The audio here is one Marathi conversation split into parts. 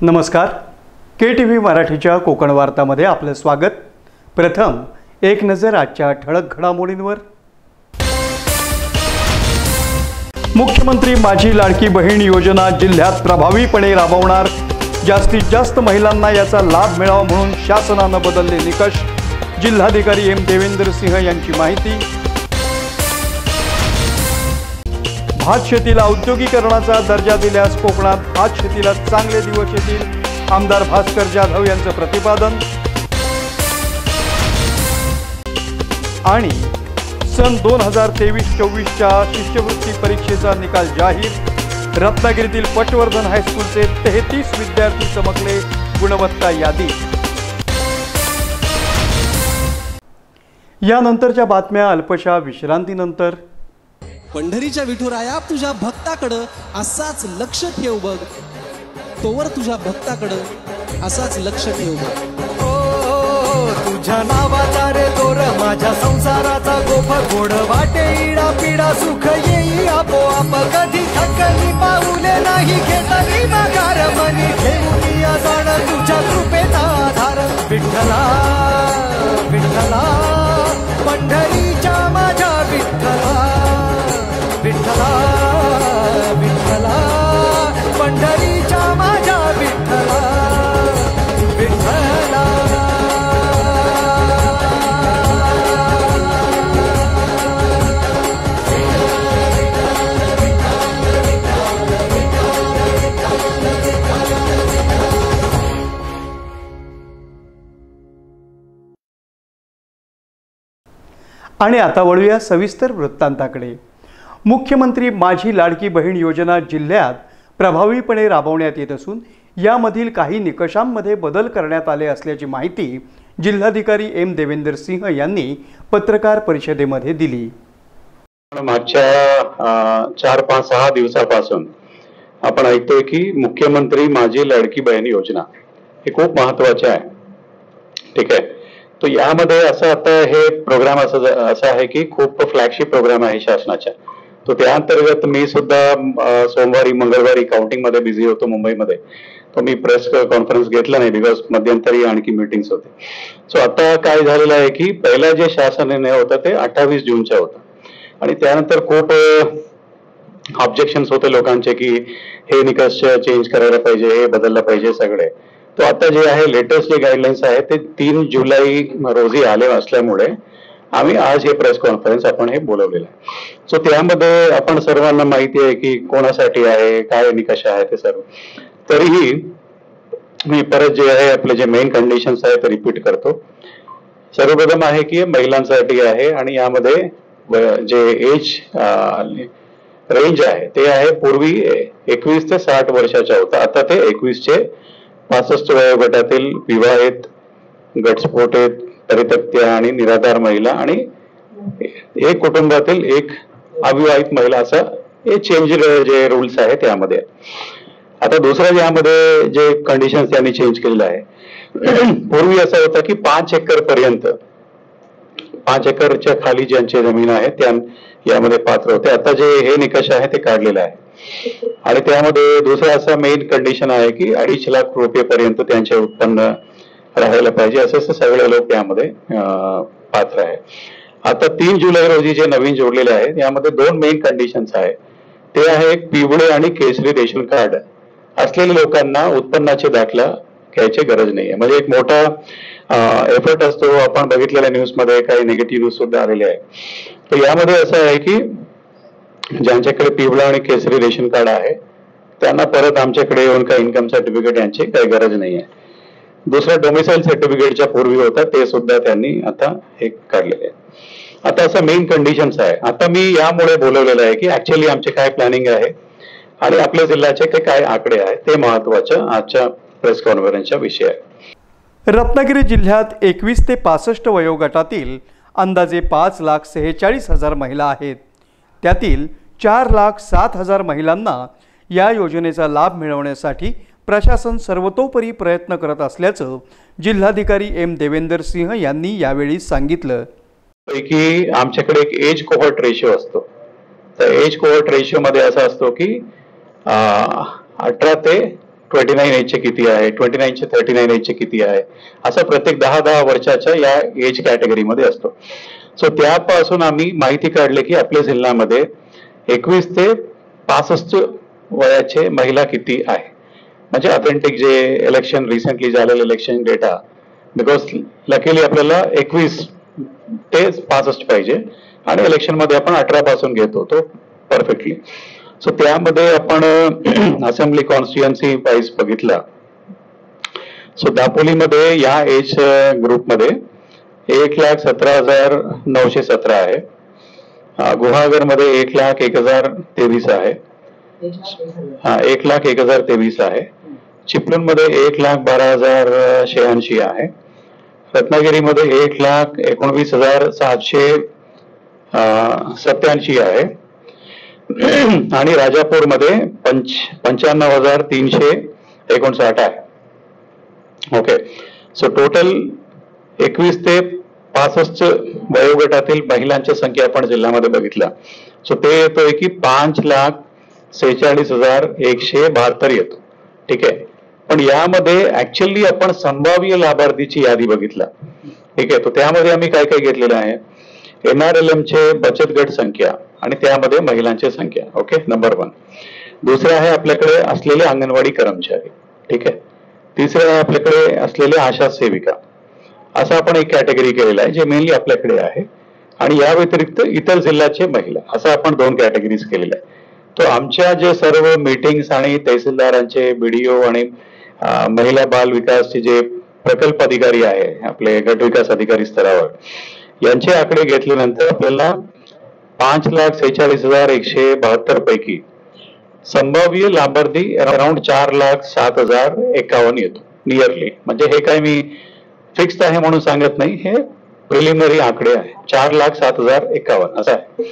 नमस्कार. KTV मराठीच्या कोकण वार्तामध्ये आपलं स्वागत. प्रथम एक नजर आजच्या ठळक घडामोडींवर. मुख्यमंत्री माझी लाडकी बहीण योजना जिल्ह्यात प्रभावीपणे राबवणार. जास्तीत जास्त महिलांना याचा लाभ मिळावा म्हणून शासनाने बदलले निकष. जिल्हाधिकारी एम देवेंद्र सिंह यांची माहिती. भात शेतीला औद्योगिकरणाचा दर्जा दिल्यास कोकणात भात शेतीला चांगले दिवस येतील. आमदार भास्कर जाधव यांचं प्रतिपादन. आणि सन 2023-24च्या शिष्यवृत्ती परीक्षेचा निकाल जाहीर. रत्नागिरीतील पटवर्धन हायस्कूलचे 33 विद्यार्थी चमकले गुणवत्ता यादी. यानंतरच्या बातम्या अल्पशा विश्रांतीनंतर. पंढरीच्या विठुराया तुझ्या भक्ताकडं असाच लक्ष ठेव बघ. तोवर तुझ्या भक्ताकडं असाच लक्ष ठेव बघ. तुझ्या नावाचा रे तोर माझ्या संसाराचा गोफ गोड वाटे इडा पिडा सुख येई आपोआप. कधी थकली पाऊले नाही घेतली माघार. मनी घेऊन या जाण तुझ्या कृपेचा आधार. विठ्ठला विठ्ठला पंढरीच्या माझ्या विठ्ठला. विठ्ठला विठ्ठला पंढरीच्या माझ्या विठ्ठला. विठ्ठला आणि आता वळूया सविस्तर वृत्तांताकडे. मुख्यमंत्री माझी लाडकी बहीण योजना जिल्ह्यात प्रभावीपणे राबवण्यात येत असून यामधील काही निकषांमध्ये बदल करण्यात आले असल्याची माहिती जिल्हाधिकारी एम देवेंद्र सिंह यांनी पत्रकार परिषदेमध्ये दिली. मागच्या 4-5-6 दिवसापासून आपण ऐकतोय की मुख्यमंत्री माझी लाडकी बहीण योजना हे खूप महत्वाचे आहे. ठीक आहे. तो यामध्ये असं आता हे प्रोग्राम असं आहे की खूप फ्लॅगशिप प्रोग्राम आहे शासनाच्या. तो त्या अंतर्गत मी सुद्धा सोमवारी मंगळवारी काउंटिंग मध्ये बिझी होतो मुंबईमध्ये. तो मी प्रेस कॉन्फरन्स घेतला नाही बिकॉज मध्यंतरी आणखी मीटिंग्स होते. सो आता काय झालेलं आहे की पहिला जे शासन निर्णय होता ते 28 जूनचा होता आणि त्यानंतर खूप ऑब्जेक्शन्स होते लोकांचे की हे निकष चेंज करायला पाहिजे, हे बदललं पाहिजे सगळे. तो आता जे आहे लेटेस्ट जे गाईडलाईन्स आहे ते 3 जुलै रोजी आले असल्यामुळे आम्ही आज हे प्रेस कॉन्फरन्स आपण हे बोलवलेलं आहे. सो त्यामध्ये आपण सर्वांना माहिती आहे की कोणासाठी आहे, काय निकष आहे ते सर्व. तरीही मी परत जे आहे आपले जे मेन कंडिशन्स आहेत ते रिपीट करतो. सर्वप्रथम आहे की महिलांसाठी आहे आणि यामध्ये जे एज रेंज आहे ते आहे पूर्वी 21 ते 60 वर्षाचा होता. आता ते 21 ते 65 वयोगटातील विवाहित, घटस्फोटित, परित्यक्त्या आणि निराधार महिला आणि एक कुटुंबातील एक अविवाहित महिला असं हे चेंज जे रूल्स आहेत त्यामध्ये. आता दुसरं यामध्ये जे कंडिशन्स त्यांनी चेंज केलेलं आहे. पूर्वी असं होतं की 5 एकर पर्यंत 5 एकरच्या खाली ज्यांची जमीन आहे त्या यामध्ये पात्र होते. आता जे हे निकष आहे ते काढलेलं आहे आणि त्यामध्ये दुसरं असं मेन कंडिशन आहे की 2.5 लाख रुपये पर्यंत त्यांचे उत्पन्न राहायला पाहिजे. असं सगळे लोक त्यामध्ये पात्र आहे. आता 3 जुलै रोजी जे नवीन जोडलेले आहे यामध्ये 2 मेन कंडिशन्स आहे. ते आहे एक पिवळे आणि केसरी रेशन कार्ड असलेल्या लोकांना उत्पन्नाचे दाखला घ्यायची गरज नाहीये. म्हणजे एक मोठा एफर्ट असतो. आपण बघितलेल्या न्यूज मध्ये काही निगेटिव्ह न्यूज सुद्धा आलेले आहे. तर यामध्ये असं आहे की ज्यांच्याकडे पिवळा आणि केसरी रेशन कार्ड आहे त्यांना परत आमच्याकडे येऊन काही इन्कम सर्टिफिकेट यांची काही गरज नाहीये. दुसरं डोमिसाईल सर्टिफिकेटच्या पूर्वी होता ते सुद्धा त्यांनी आता हे काढलेले आहे. आता असं मेन कंडिशन्स आहे. आता मी यामुळे बोलवलेलं आहे की ऍक्च्युअली आमचे काय प्लॅनिंग आहे आणि आपल्या जिल्ह्याचे काय आकडे आहेत ते महत्वाचं आजच्या प्रेस कॉन्फरन्सचा विषय आहे. रत्नागिरी जिल्ह्यात 21 ते 65 वयोगटातील अंदाजे 5,46,000 महिला आहेत. त्यातील 4,07,000 महिलांना या योजनेचा लाभ मिळवण्यासाठी प्रशासन सर्वतोपरी प्रयत्न करत असल्याचं जिल्हाधिकारी एम देवेंद्र सिंह यांनी यावेळी सांगितलं. पैकी आमच्याकडे एक एज कोहर्ट रेशिओ असतो. तर एज कोहर्ट रेशिओ मध्ये असा असतो की 18 ते 29 एजचे किती आहे, 29 चे 39 एजचे किती आहे, असं प्रत्येक 10-10 वर्षाच्या या एज कॅटेगरीमध्ये असतो. सो त्यापासून आम्ही माहिती काढली की आपल्या जिल्ह्यामध्ये 21 ते 65 वयाचे महिला किती आहे. म्हणजे ऑथेंटिक जे इलेक्शन रिसेंटली झालेलं इलेक्शन डेटा, बिकॉज लकीली आपल्याला 21 ते 65 पाहिजे आणि इलेक्शन मध्ये आपण 18 पासून घेतो तो परफेक्टली. सो त्यामध्ये आपण असेंब्ली कॉन्स्टिट्युएन्सी वाईज बघितला. सो दापोलीमध्ये या एज ग्रुपमध्ये 1,17,917 आहे. गुहागरमध्ये 1,01,023 आहे. 1,01,023 आहे. चिपळूणमध्ये 1,12,086 आहे. रत्नागिरीमध्ये 1,19,787 आहे आणि राजापूरमध्ये 95,359 आहे. ओके, सो टोटल 21 ते 65 वयोगटातील महिलांची संख्या आपण जिल्ह्यामध्ये बघितला. सो ते येतोय की 5,46,172 येतो. ठीक आहे, पण यामध्ये ऍक्च्युअली आपण संभाव्य लाभार्थीची यादी बघितला. ठीक आहे, तो त्यामध्ये आम्ही काय काय घेतलेलं आहे, NRLM चे बचत गट संख्या आणि त्यामध्ये महिलांची संख्या. Okay, number 1. दुसरे आहे आपल्याकडे असलेले अंगणवाडी कर्मचारी. ठीक आहे. तिसरे आहे आपल्याकडे असलेले आशा सेविका. असं आपण एक कॅटेगरी केलेला आहे जे मेनली आपल्याकडे आहे. आणि या व्यतिरिक्त इतर जिल्ह्याचे महिला, असं आपण 2 कॅटेगरीज केलेल्या आहे. तो आमच्या जे सर्व मीटिंग्स आणि तहसीलदारांचे BDO आणि महिला बाल विकासचे जे प्रकल्प अधिकारी आहे आपले गट विकास अधिकारी स्तरावर, यांचे आकडे घेतल्यानंतर आपल्याला 5,46,172 पैकी संभाव्य लाभार्थी अराउंड 4,07,051 येतो नियरली. म्हणजे हे काय मी फिक्स्ड आहे म्हणून सांगत नाही, हे प्रिलिमिनरी आकडे आहे. 4,07,051 असं आहे.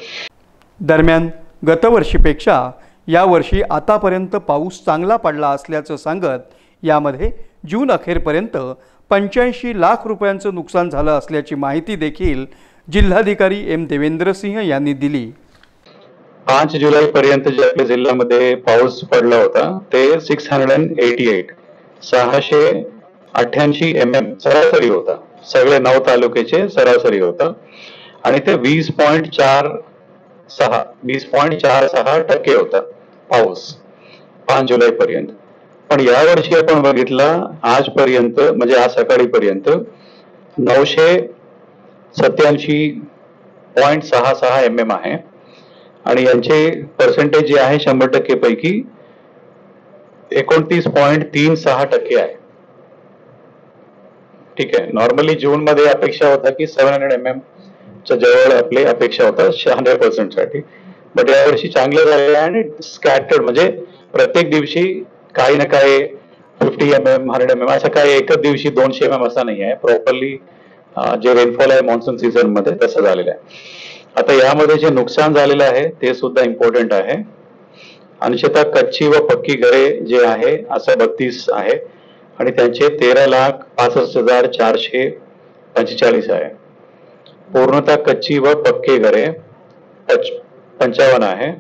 दरम्यान गतवर्षीपेक्षा यावर्षी आतापर्यंत पाऊस चांगला पडला असल्याचं सांगत यामध्ये जून अखेरपर्यंत 85 लाख रुपयांचं नुकसान झालं असल्याची माहिती देखील जिल्हाधिकारी M. देवेंद्र सिंह यांनी दिली. 5 जुलै पर्यंत जे आपल्या जिल्ह्यामध्ये पाऊस पडला होता ते 688 MM सरासरी होता. सगळे 9 तालुक्याचे सरासरी होता आणि ते 20.46% होता पाऊस 5 जुलै पर्यंत. पण यावर्षी आपण बघितला आजपर्यंत म्हणजे आज सकाळीपर्यंत 987.66 MM आहे आणि यांचे पर्सेंटेज जे आहे 100% पैकी 29.36% आहे. ठीक आहे, नॉर्मली जून मध्ये अपेक्षा होता की 700 MM च्या जवळ आपली अपेक्षा होता 100% साठी. बट यावर्षी चांगलं झालेलं आहे आणि स्कॅटर्ड म्हणजे प्रत्येक दिवशी काही ना काही 50 MM 100 MM असं काही एकच दिवशी 200 MM असा नाही आहे. प्रॉपरली जे रेनफॉल आहे मॉन्सून सीझन मध्ये तसं झालेलं आहे. आता यामध्ये जे नुकसान झालेलं आहे ते सुद्धा इम्पॉर्टंट आहे. अंशतः कच्ची व पक्की घरे जे आहे असं 32 आहे आणि त्यांचे 13,65,445 आहे. पूर्णतः कच्ची व पक्के घरे 55 आहे.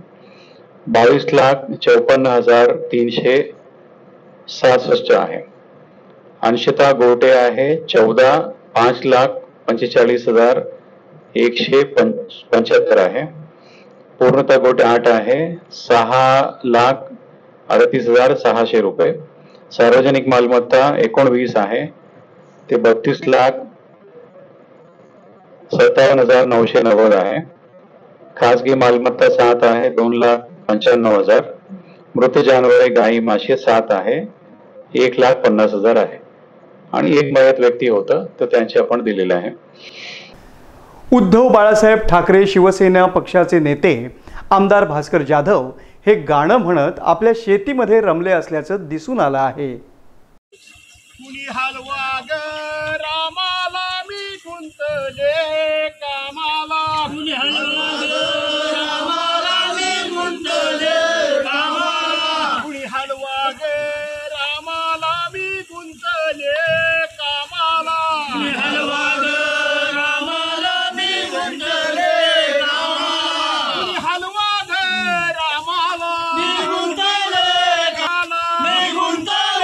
22,54,367 आहे. अंशतः गोटे आहे 14. 5,45,175 आहे. पूर्णतः गोटे 8 आहे 6,38,600 रुपये. सार्वजनिक मालमत्ता 19 आहे ते 32,57,990 आहे. खासगी मालमत्ता 7 आहे 2,95,000. मृत जानवरे गाई मासे 7 आहे 1,50,000 आहे आणि एक मयत व्यक्ती होतं तर त्यांचे आपण दिलेले आहे. उद्धव बाळासाहेब ठाकरे शिवसेना पक्षाचे नेते आमदार भास्कर जाधव हे गाणं म्हणत आपल्या शेतीमध्ये रमले असल्याचं दिसून आलं आहे. कुणी हलवा ग रामाला मी गुंतले कामाला, कुणी हलवा ग रामाला मी गुंतले कामाला, कुणी हलवा ग रामाला मी गुंतले कामाला, कुणी हलवा ग रामाला मी गुंतले कामाला, कुणी हलवा ग रामाला मी गुंतले कामाला, मी गुंतले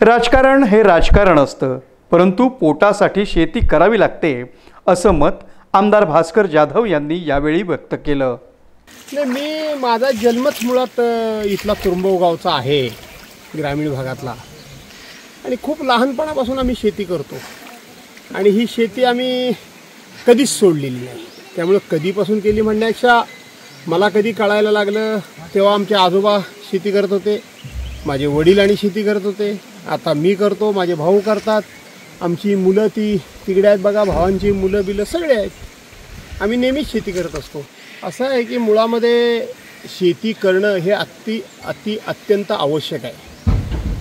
राजकारण हे राजकारण असतं, परंतु पोटासाठी शेती करावी लागते असं मत आमदार भास्कर जाधव यांनी यावेळी व्यक्त केलं. नाही, माझा जन्मच मुळात इथला तुरुंबव गावचा आहे, ग्रामीण भागातला. आणि खूप लहानपणापासून आम्ही शेती करतो आणि ही शेती आम्ही कधीच सोडलेली नाही. त्यामुळे कधीपासून केली म्हणण्यापेक्षा मला कधी कळायला लागलं तेव्हा आमचे आजोबा शेती करत होते, माझे वडील आणि शेती करत होते, आता मी करतो, माझे भाऊ करतात, आमची मुलं तिकडे आहेत बघा, भावांची मुलं बिलं सगळे आहेत. आम्ही नेहमीच शेती करत असतो. असं आहे की मुळामध्ये शेती करणं हे अत्यंत आवश्यक आहे.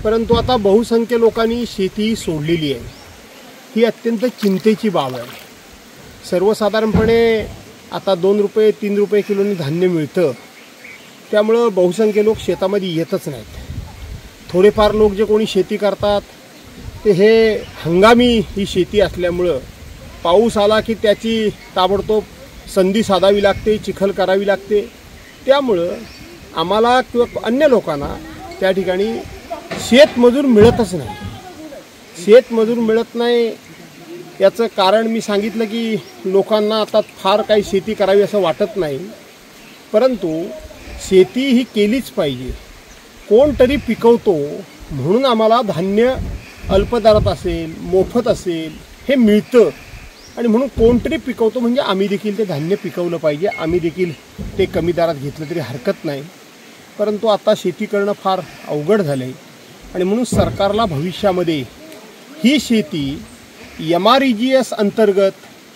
परंतु आता बहुसंख्य लोकांनी शेती सोडलेली आहे. ही अत्यंत चिंतेची बाब आहे. सर्वसाधारणपणे आता 2 रुपये 3 रुपये किलोनी धान्य मिळतं, त्यामुळं बहुसंख्य लोक शेतामध्ये येतच नाहीत. थोडेफार लोक जे कोणी शेती करतात ते हे हंगामी ही शेती असल्यामुळं पाऊस आला की त्याची ताबडतोब संधी साधावी लागते, चिखल करावी लागते. त्यामुळं आम्हाला किंवा अन्य लोकांना त्या ठिकाणी शेतमजूर मिळतच नाही. शेतमजूर मिळत नाही याचं कारण मी सांगितलं की लोकांना आता फार काही शेती करावी असं वाटत नाही, परंतु शेती ही केलीच पाहिजे. कोणतरी पिकवतो म्हणून आम्हाला धान्य अल्पदरात असेल, मोफत असेल हे मिळतं आणि म्हणून कोणतरी पिकवतो म्हणजे आम्ही देखील ते धान्य पिकवलं पाहिजे. आम्ही देखील ते कमी दरात घेतलं तरी हरकत नाही. परंतु आता शेती करणं फार अवघड झालं आहे आणि म्हणून सरकारला भविष्यामध्ये ही शेती MREGS अंतर्गत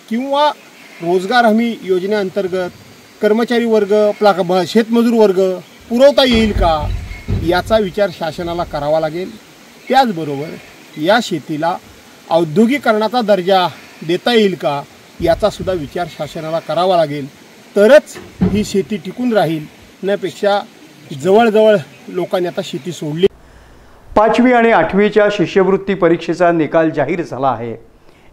किंवा रोजगार हमी योजनेअंतर्गत कर्मचारी वर्ग, शेतमजूर वर्ग पुरवता येईल का याचा विचार शासनाला करावा लागेल. त्याचबरोबर या शेतीला औद्योगिकरणाचा दर्जा देता येईल का याचासुद्धा विचार शासनाला करावा लागेल. तरच ही शेती टिकून राहील. त्यापेक्षा जवळजवळ लोकांनी आता शेती सोडली. 5वी आणि 8वीच्या शिष्यवृत्ती परीक्षेचा निकाल जाहीर झाला आहे.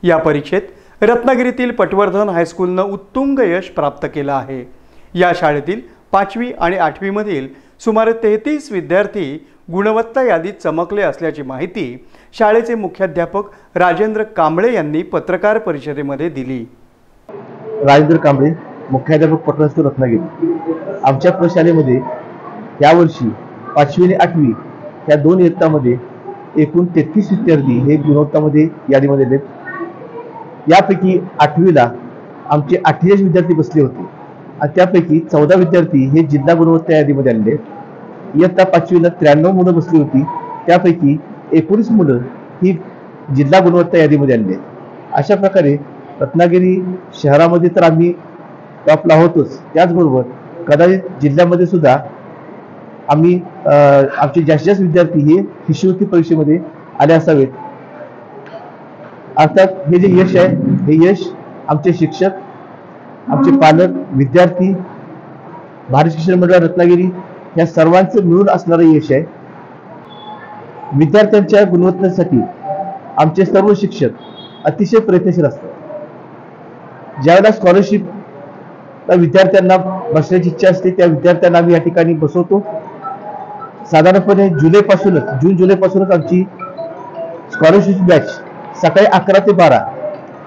या परीक्षेत रत्नागिरीतील पटवर्धन हायस्कूलनं उत्तुंग यश प्राप्त केलं आहे. या शाळेतील 5वी आणि 8वीमधील सुमारे 33 विद्यार्थी गुणवत्ता यादीत चमकले असल्याची माहिती शाळेचे मुख्याध्यापक राजेंद्र कांबळे यांनी पत्रकार परिषदेमध्ये दिली. राजेंद्र कांबळे, मुख्याध्यापक पटवर्धन रत्नागिरी. आमच्या प्रशालेमध्ये यावर्षी 5वी आणि 8वी या 2 इयत्तामध्ये एकूण 33 विद्यार्थी हे गुणवत्तामध्ये यादीमध्ये आहेत. यापैकी 8वीला आमचे 48 विद्यार्थी बसले होते आणि त्यापैकी 14 विद्यार्थी हे जिल्हा गुणवत्ता यादीमध्ये आले. इयत्ता 5वीला 93 मुलं बसली होती, त्यापैकी 19 मुलं ही जिल्हा गुणवत्ता यादीमध्ये आली. अशा प्रकारे रत्नागिरी शहरामध्ये तर आम्ही टॉपला होतोच, त्याचबरोबर कदाचित जिल्ह्यामध्ये सुद्धा आम्ही आमचे जास्तीत जास्त विद्यार्थी हे शिष्यवृत्ती परीक्षेमध्ये आले असावेत. अर्थात हे जे यश आहे हे यश आमचे शिक्षक, आमचे पालक, विद्यार्थी, भारत शिक्षण मंडळ रत्नागिरी या सर्वांचं मिळून असणारं यश आहे. विद्यार्थ्यांच्या गुणवत्तेसाठी आमचे सर्व शिक्षक अतिशय प्रयत्नशील असतात. ज्यावेळेला स्कॉलरशिप विद्यार्थ्यांना बसण्याची इच्छा असते त्या विद्यार्थ्यांना आम्ही या ठिकाणी बसवतो. साधारणपणे जून जुलैपासूनच आमची स्कॉलरशिप बॅच सकाळी 11 ते 12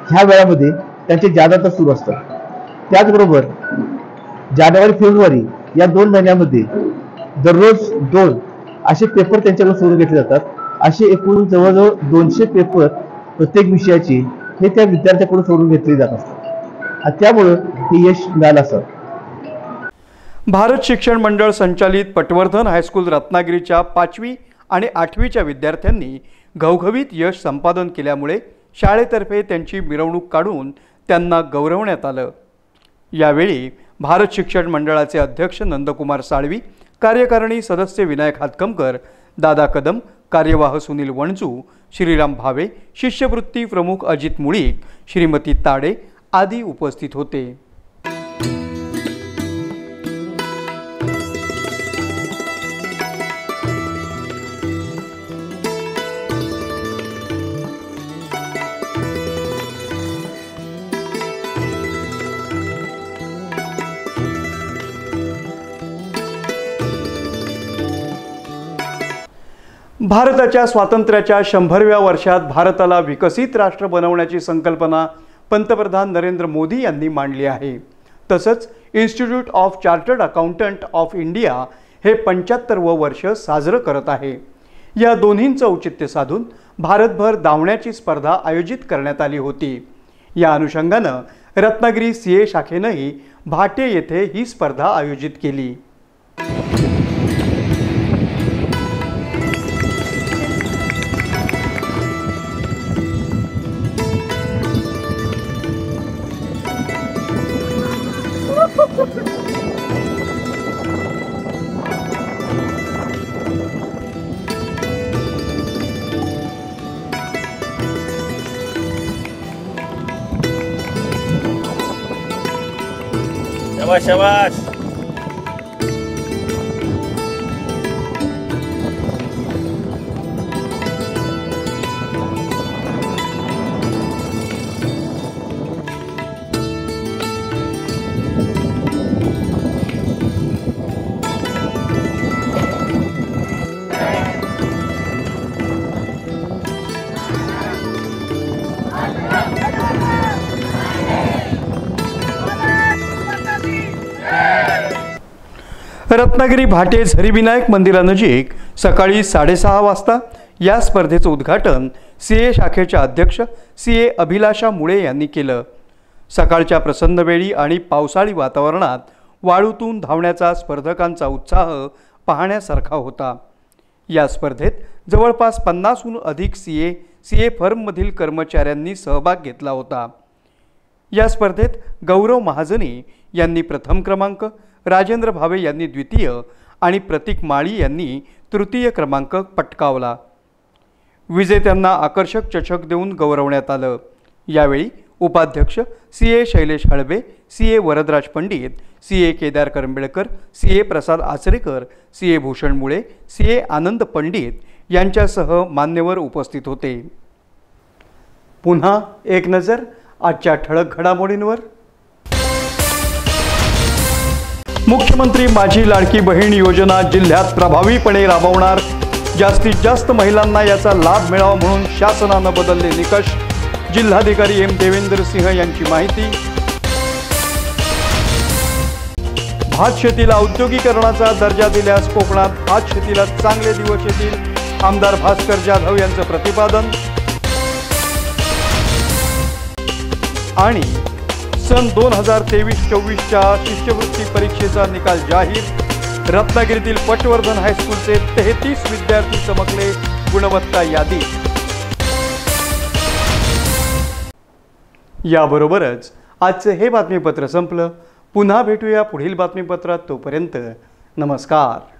ह्या वेळामध्ये त्यांचे जादा सुरू असतात. त्याचबरोबर जानेवारी फेब्रुवारी या 2 महिन्यामध्ये दररोज 2 असे पेपर त्यांच्याकडून सोडून घेतले जातात. असे एकूण जवळजवळ 200 पेपर प्रत्येक विषयाचे हे त्या विद्यार्थ्याकडून सोडून घेतले जात असतात. त्यामुळे हे यश मिळालं असं. भारत शिक्षण मंडळ संचालित पटवर्धन हायस्कूल रत्नागिरीच्या 5वी आणि 8वीच्या विद्यार्थ्यांनी घवघवीत यश संपादन केल्यामुळे शाळेतर्फे त्यांची मिरवणूक काढून त्यांना गौरवण्यात आलं. यावेळी भारत शिक्षण मंडळाचे अध्यक्ष नंदकुमार साळवी, कार्यकारिणी सदस्य विनायक हातकमकर, दादा कदम, कार्यवाह सुनील वणजू, श्रीराम भावे, शिष्यवृत्ती प्रमुख अजित मुळीक, श्रीमती ताडे आदी उपस्थित होते. भारताच्या स्वातंत्र्याच्या 100व्या वर्षात भारताला विकसित राष्ट्र बनवण्याची संकल्पना पंतप्रधान नरेंद्र मोदी यांनी मांडली आहे. तसंच institute of chartered accountant of India हे 75वं वर्ष साजरं करत आहे. या दोन्हींचं औचित्य साधून भारतभर धावण्याची स्पर्धा आयोजित करण्यात आली होती. या अनुषंगानं रत्नागिरी CA शाखेनंही भाटे येथे ही स्पर्धा आयोजित केली. शाबाश शाबाश. रत्नागिरी भाटे झरीविनायक मंदिरानजीक सकाळी 6:30 वाजता या स्पर्धेचं उद्घाटन CA शाखेच्या अध्यक्ष CA अभिलाषा मुळे यांनी केलं. सकाळच्या प्रसन्न वेळी आणि पावसाळी वातावरणात वाळूतून धावण्याचा स्पर्धकांचा उत्साह पाहण्यासारखा होता. या स्पर्धेत जवळपास 50हून अधिक CA फर्ममधील कर्मचाऱ्यांनी सहभाग घेतला होता. या स्पर्धेत गौरव महाजनी यांनी प्रथम क्रमांक, राजेंद्र भावे यांनी द्वितीय आणि प्रतीक माळी यांनी तृतीय क्रमांक पटकावला. विजेत्यांना आकर्षक चषक देऊन गौरवण्यात आलं. यावेळी उपाध्यक्ष CA Shailesh Halbe, CA Varadraj Pandit, CA Kedar Karambelkar, CA प्रसाद आचरेकर, CA भूषण मुळे, CA आनंद पंडित यांच्यासह मान्यवर उपस्थित होते. पुन्हा एक नजर आजच्या ठळक घडामोडींवर. मुख्यमंत्री माझी लाडकी बहीण योजना जिल्ह्यात प्रभावीपणे राबवणार. जास्तीत जास्त महिलांना याचा लाभ मिळावा म्हणून शासनानं बदलले निकष. जिल्हाधिकारी M देवेंद्र सिंह यांची माहिती. भात शेतीला औद्योगिकरणाचा दर्जा दिल्यास कोकणात भात शेतीला चांगले दिवस येतील. आमदार भास्कर जाधव यांचं प्रतिपादन. आणि सन 2023-24च्या शिष्यवृत्ती परीक्षेचा निकाल जाहीर. रत्नागिरीतील पटवर्धन हायस्कूलचे 33 विद्यार्थी चमकले गुणवत्ता यादी. याबरोबरच आजचे हे बातमीपत्र संपलं. पुन्हा भेटूया पुढील बातमीपत्रात. तोपर्यंत नमस्कार.